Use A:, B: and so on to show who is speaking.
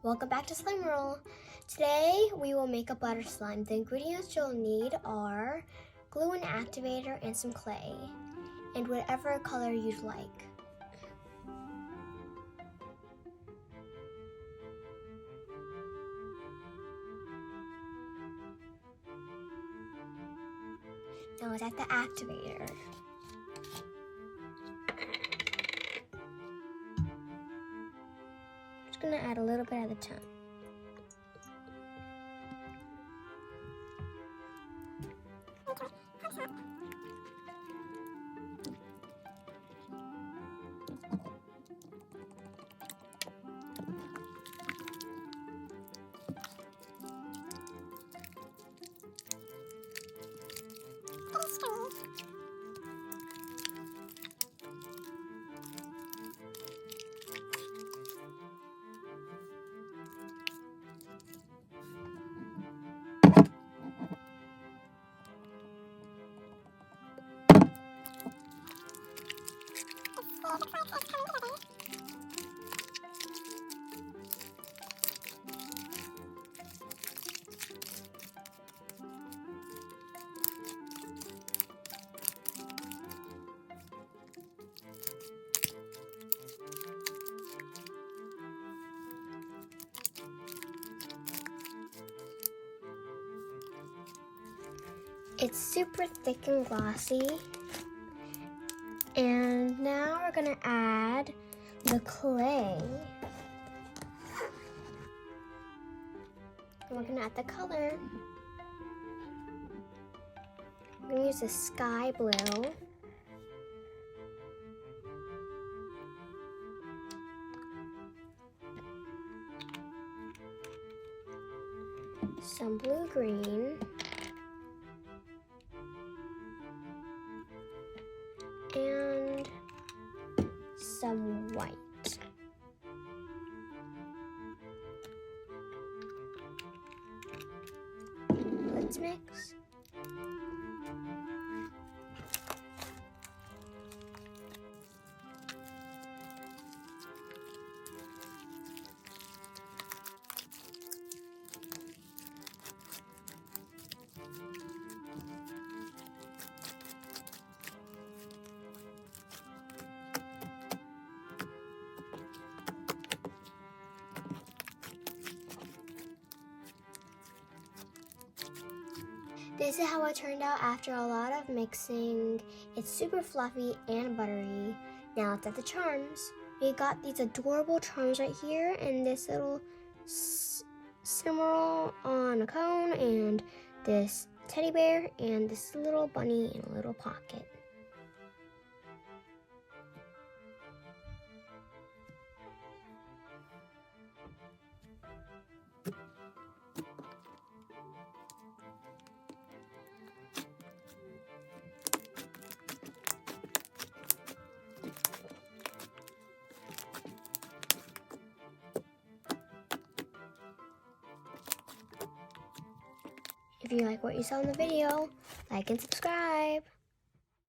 A: Welcome back to Slimeoroll. Today we will make a butter slime. The ingredients you'll need are glue and activator and some clay and whatever color you'd like. Now let's add the activator. I'm gonna add a little bit at a time. It's super thick and glossy. And now we're gonna add the clay. And we're gonna add the color. We're gonna use the sky blue. Some blue-green. And some white. Let's mix. This is how it turned out after a lot of mixing. It's super fluffy and buttery. Now let's add the charms. We got these adorable charms right here and this little Slimeoroll on a cone and this teddy bear and this little bunny in a little pocket. If you like what you saw in the video, like and subscribe.